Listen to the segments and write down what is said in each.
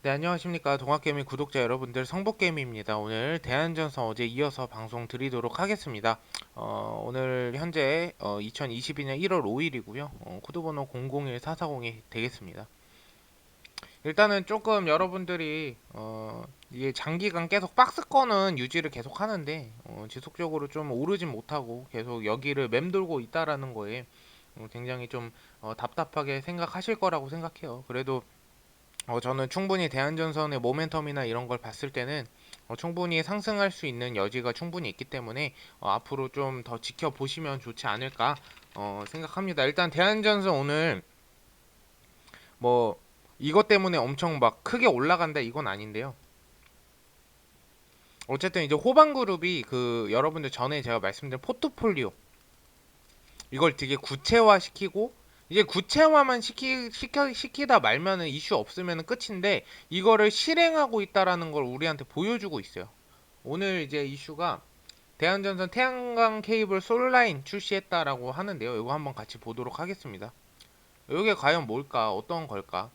네, 안녕하십니까. 동학개미 구독자 여러분들, 성복개미입니다. 오늘 대한전선 어제 이어서 방송 드리도록 하겠습니다. 오늘 현재 2022년 1월 5일이고요. 코드번호 001440이 되겠습니다. 일단은 조금 여러분들이 이게 장기간 계속 박스권은 유지를 계속 하는데 지속적으로 좀 오르진 못하고 계속 여기를 맴돌고 있다라는 거에 굉장히 좀 답답하게 생각하실 거라고 생각해요. 그래도 저는 충분히 대한전선의 모멘텀이나 이런 걸 봤을 때는 충분히 상승할 수 있는 여지가 충분히 있기 때문에 앞으로 좀 더 지켜보시면 좋지 않을까 생각합니다. 일단 대한전선 오늘 뭐 이것 때문에 엄청 막 크게 올라간다 이건 아닌데요. 어쨌든 이제 호방그룹이 그 여러분들 전에 제가 말씀드린 포트폴리오 이걸 되게 구체화시키고 이제 구체화만 시키다 말면은 이슈 없으면 끝인데 이거를 실행하고 있다라는 걸 우리한테 보여주고 있어요. 오늘 이제 이슈가 대한전선 태양광 케이블 솔라인 출시했다라고 하는데요. 이거 한번 같이 보도록 하겠습니다. 이게 과연 뭘까? 어떤 걸까?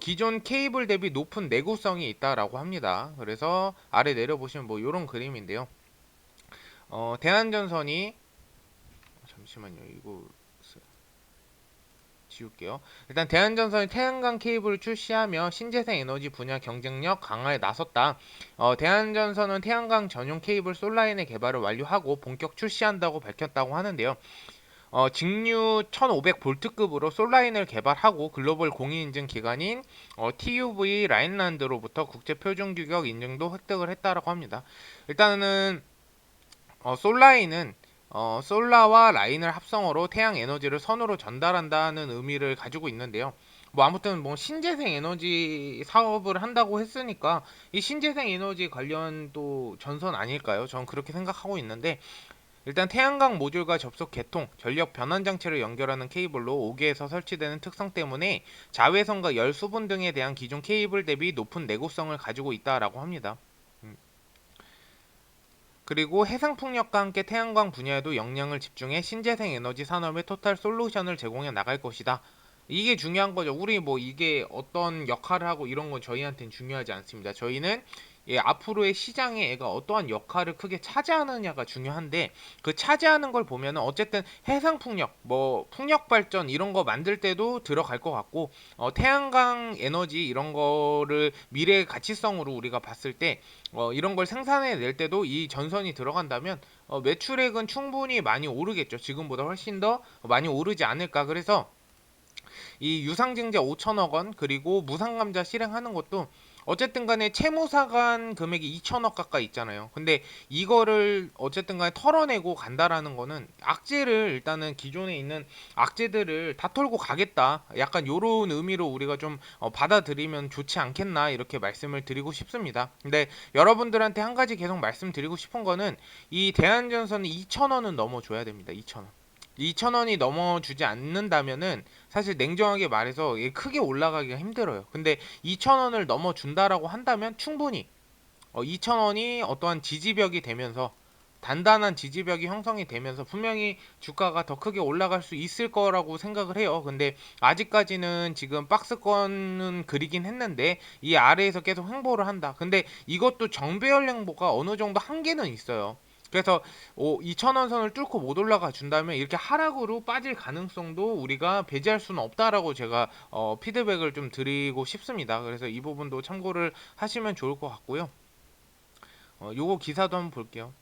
기존 케이블 대비 높은 내구성이 있다라고 합니다. 그래서 아래 내려보시면 뭐 이런 그림인데요. 대한전선이 잠시만요. 이거 지울게요. 일단 대한전선이 태양광 케이블을 출시하며 신재생 에너지 분야 경쟁력 강화에 나섰다. 대한전선은 태양광 전용 케이블 솔라인의 개발을 완료하고 본격 출시한다고 밝혔다고 하는데요. 직류 1500볼트급으로 솔라인을 개발하고 글로벌 공인인증 기관인 TUV 라인란드로부터 국제 표준 규격 인증도 획득을 했다라고 합니다. 일단은 솔라인은 솔라와 라인을 합성어로 태양 에너지를 선으로 전달한다는 의미를 가지고 있는데요. 뭐 아무튼 뭐 신재생 에너지 사업을 한다고 했으니까 이 신재생 에너지 관련 또 전선 아닐까요? 전 그렇게 생각하고 있는데 일단 태양광 모듈과 접속 개통, 전력 변환 장치를 연결하는 케이블로 5개에서 설치되는 특성 때문에 자외선과 열 수분 등에 대한 기존 케이블 대비 높은 내구성을 가지고 있다라고 합니다. 음. 그리고 해상풍력과 함께 태양광 분야에도 역량을 집중해 신재생 에너지 산업의 토탈 솔루션을 제공해 나갈 것이다. 이게 중요한 거죠. 우리 뭐 이게 어떤 역할을 하고 이런 건 저희한테는 중요하지 않습니다. 저희는 앞으로의 시장에 얘가 어떠한 역할을 크게 차지하느냐가 중요한데 그 차지하는 걸 보면은 어쨌든 해상 풍력, 뭐 풍력 발전 이런 거 만들 때도 들어갈 것 같고 태양광 에너지 이런 거를 미래의 가치성으로 우리가 봤을 때 이런 걸 생산해 낼 때도 이 전선이 들어간다면 매출액은 충분히 많이 오르겠죠. 지금보다 훨씬 더 많이 오르지 않을까. 그래서 이 유상증자 5천억 원 그리고 무상감자 실행하는 것도 어쨌든 간에 채무사간 금액이 2천억 가까이 있잖아요. 근데 이거를 어쨌든 간에 털어내고 간다라는 거는 악재를 일단은 기존에 있는 악재들을 다 털고 가겠다. 약간 요런 의미로 우리가 좀 받아들이면 좋지 않겠나 이렇게 말씀을 드리고 싶습니다. 근데 여러분들한테 한 가지 계속 말씀드리고 싶은 거는 이 대한전선은 2천원은 넘어줘야 됩니다. 2천원. 2,000원이 넘어주지 않는다면은 사실 냉정하게 말해서 이게 크게 올라가기가 힘들어요. 근데 2,000원을 넘어준다라고 한다면 충분히 2,000원이 어떠한 지지벽이 되면서 단단한 지지벽이 형성이 되면서 분명히 주가가 더 크게 올라갈 수 있을 거라고 생각을 해요. 근데 아직까지는 지금 박스권은 그리긴 했는데 이 아래에서 계속 횡보를 한다. 근데 이것도 정배열 횡보가 어느 정도 한계는 있어요. 그래서 2,000원 선을 뚫고 못 올라가 준다면 이렇게 하락으로 빠질 가능성도 우리가 배제할 수는 없다라고 제가 피드백을 좀 드리고 싶습니다. 그래서 이 부분도 참고를 하시면 좋을 것 같고요. 요거 기사도 한번 볼게요.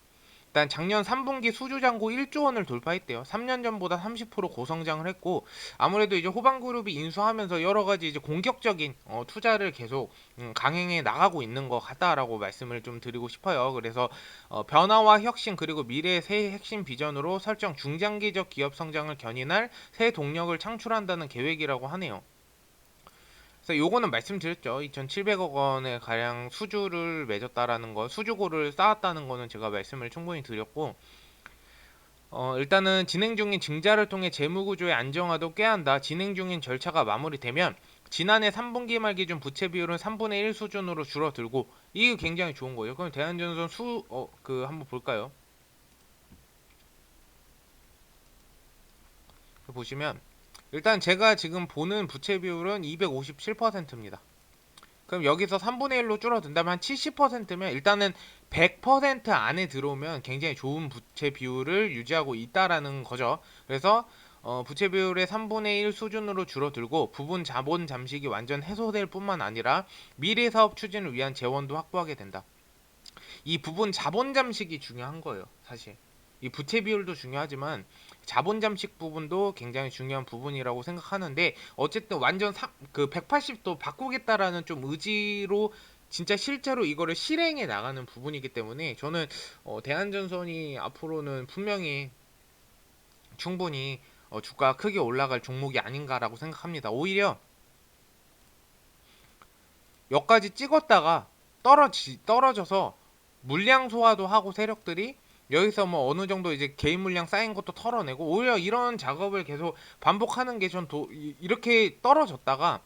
일단 작년 3분기 수주 잔고 1조 원을 돌파했대요. 3년 전보다 30% 고성장을 했고 아무래도 이제 호방그룹이 인수하면서 여러 가지 이제 공격적인 투자를 계속 강행해 나가고 있는 것 같다라고 말씀을 좀 드리고 싶어요. 그래서 변화와 혁신 그리고 미래의 새 핵심 비전으로 설정 중장기적 기업 성장을 견인할 새 동력을 창출한다는 계획이라고 하네요. 그래서 요거는 말씀드렸죠. 2,700억 원의 가량 수주를 맺었다라는 거, 수주고를 쌓았다는 거는 제가 말씀을 충분히 드렸고, 일단은 진행 중인 증자를 통해 재무 구조의 안정화도 꾀한다. 진행 중인 절차가 마무리되면 지난해 3분기 말 기준 부채 비율은 3분의 1 수준으로 줄어들고 이게 굉장히 좋은 거예요. 그럼 대한전선 한번 볼까요? 보시면 일단 제가 지금 보는 부채 비율은 257%입니다. 그럼 여기서 3분의 1로 줄어든다면 한 70%면 일단은 100% 안에 들어오면 굉장히 좋은 부채 비율을 유지하고 있다라는 거죠. 그래서 부채 비율의 3분의 1 수준으로 줄어들고 부분 자본 잠식이 완전 해소될 뿐만 아니라 미래 사업 추진을 위한 재원도 확보하게 된다. 이 부분 자본 잠식이 중요한 거예요, 사실. 이 부채 비율도 중요하지만 자본 잠식 부분도 굉장히 중요한 부분이라고 생각하는데 어쨌든 완전 그 180도 바꾸겠다라는 좀 의지로 진짜 실제로 이거를 실행해 나가는 부분이기 때문에 저는 대한전선이 앞으로는 분명히 충분히 주가가 크게 올라갈 종목이 아닌가라고 생각합니다. 오히려 여기까지 찍었다가 떨어져서 물량 소화도 하고 세력들이 여기서 뭐 어느 정도 이제 개인 물량 쌓인 것도 털어내고 오히려 이런 작업을 계속 반복하는 게 전 이렇게 떨어졌다가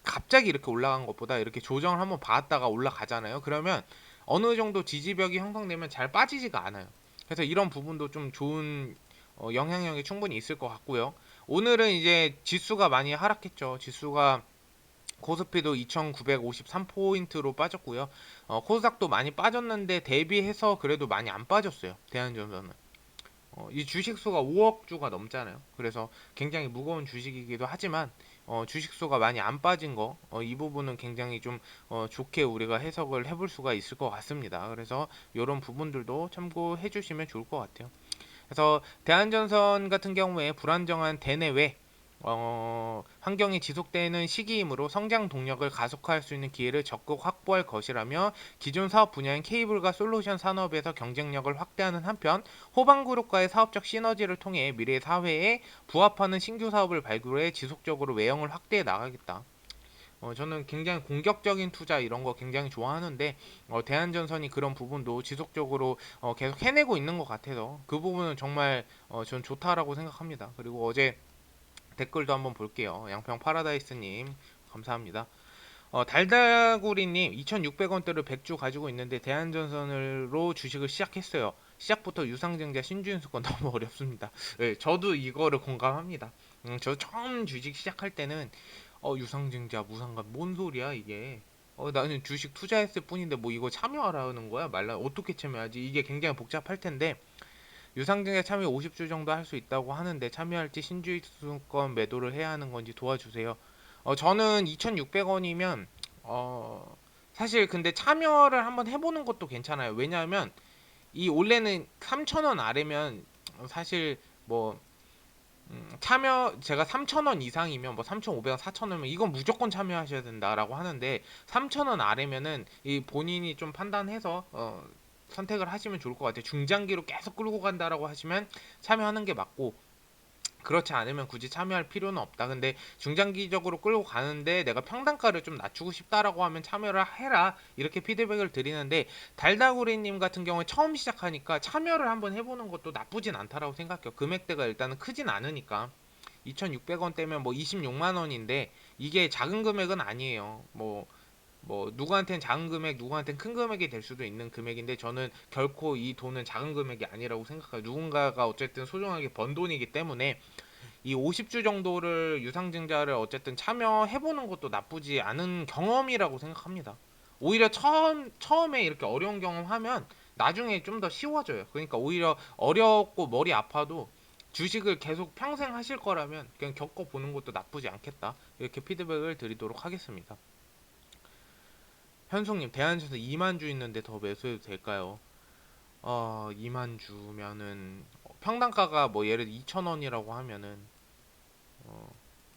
갑자기 이렇게 올라간 것보다 이렇게 조정을 한번 받았다가 올라가잖아요. 그러면 어느 정도 지지벽이 형성되면 잘 빠지지가 않아요. 그래서 이런 부분도 좀 좋은 영향력이 충분히 있을 것 같고요. 오늘은 이제 지수가 많이 하락했죠. 지수가 코스피도 2953포인트로 빠졌고요. 코스닥도 많이 빠졌는데 대비해서 그래도 많이 안 빠졌어요. 대한전선은. 이 주식수가 5억 주가 넘잖아요. 그래서 굉장히 무거운 주식이기도 하지만 주식수가 많이 안 빠진 거, 이 부분은 굉장히 좀 좋게 우리가 해석을 해볼 수가 있을 것 같습니다. 그래서 이런 부분들도 참고해 주시면 좋을 것 같아요. 그래서 대한전선 같은 경우에 불안정한 대내외 환경이 지속되는 시기이므로 성장 동력을 가속화할 수 있는 기회를 적극 확보할 것이라며 기존 사업 분야인 케이블과 솔루션 산업에서 경쟁력을 확대하는 한편 호방그룹과의 사업적 시너지를 통해 미래 사회에 부합하는 신규 사업을 발굴해 지속적으로 외형을 확대해 나가겠다. 저는 굉장히 공격적인 투자 이런 거 굉장히 좋아하는데 대한전선이 그런 부분도 지속적으로 계속 해내고 있는 것 같아서 그 부분은 정말 전 좋다라고 생각합니다. 그리고 어제 댓글도 한번 볼게요. 양평 파라다이스님 감사합니다. 달다구리님 2,600원대로 100주 가지고 있는데 대한전선으로 주식을 시작했어요. 시작부터 유상증자 신주인수 건 너무 어렵습니다. 네, 저도 이거를 공감합니다. 저 처음 주식 시작할 때는 유상증자 무상감 뭔 소리야 이게. 나는 주식 투자했을 뿐인데 뭐 이거 참여하라는 거야? 말라 어떻게 참여하지? 이게 굉장히 복잡할 텐데 유상증자 참여 50주 정도 할 수 있다고 하는데 참여할지 신주익수권 매도를 해야 하는 건지 도와주세요. 저는 2,600원이면 사실 근데 참여를 한번 해보는 것도 괜찮아요. 왜냐하면 이 원래는 3,000원 아래면 사실 뭐 참여 제가 3,000원 이상이면 뭐 3,500원, 4,000원이면 이건 무조건 참여하셔야 된다라고 하는데 3,000원 아래면은 이 본인이 좀 판단해서 선택을 하시면 좋을 것 같아요. 중장기로 계속 끌고 간다라고 하시면 참여하는 게 맞고 그렇지 않으면 굳이 참여할 필요는 없다. 근데 중장기적으로 끌고 가는데 내가 평단가를 좀 낮추고 싶다라고 하면 참여를 해라. 이렇게 피드백을 드리는데 달다구리님 같은 경우에 처음 시작하니까 참여를 한번 해보는 것도 나쁘진 않다라고 생각해요. 금액대가 일단은 크진 않으니까. 2,600원대면 뭐 26만 원인데 이게 작은 금액은 아니에요. 뭐 누구한테는 작은 금액, 누구한테는 큰 금액이 될 수도 있는 금액인데 저는 결코 이 돈은 작은 금액이 아니라고 생각해요. 누군가가 어쨌든 소중하게 번 돈이기 때문에 이 50주 정도를 유상증자를 어쨌든 참여해보는 것도 나쁘지 않은 경험이라고 생각합니다. 오히려 처음에 이렇게 어려운 경험하면 나중에 좀 더 쉬워져요. 그러니까 오히려 어렵고 머리 아파도 주식을 계속 평생 하실 거라면 그냥 겪어보는 것도 나쁘지 않겠다. 이렇게 피드백을 드리도록 하겠습니다. 현숙님, 대한에서 2만 주 있는데 더 매수해도 될까요? 2만 주면은 평당가가 뭐 예를 들어 2,000원이라고 하면은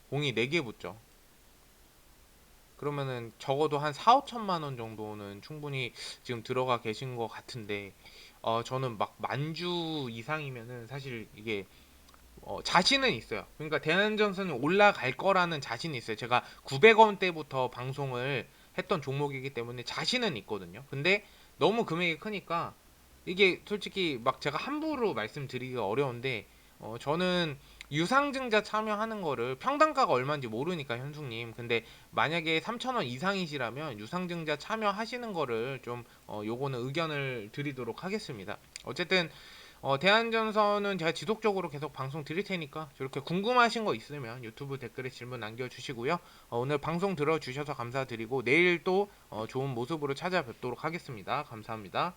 공이 4개 붙죠. 그러면은 적어도 한 4, 5천만 원 정도는 충분히 지금 들어가 계신 것 같은데 저는 막 만주 이상이면은 사실 이게 자신은 있어요. 그러니까 대한전선이 올라갈 거라는 자신이 있어요. 제가 900원대부터 방송을 했던 종목이기 때문에 자신은 있거든요. 근데 너무 금액이 크니까 이게 솔직히 막 제가 함부로 말씀드리기가 어려운데 저는 유상증자 참여하는 거를 평단가가 얼마인지 모르니까 현숙님. 근데 만약에 3,000원 이상이시라면 유상증자 참여하시는 거를 좀 요거는 의견을 드리도록 하겠습니다. 어쨌든 대한전선은 제가 지속적으로 계속 방송 드릴 테니까 저렇게 궁금하신 거 있으면 유튜브 댓글에 질문 남겨주시고요. 오늘 방송 들어주셔서 감사드리고 내일 또 좋은 모습으로 찾아뵙도록 하겠습니다. 감사합니다.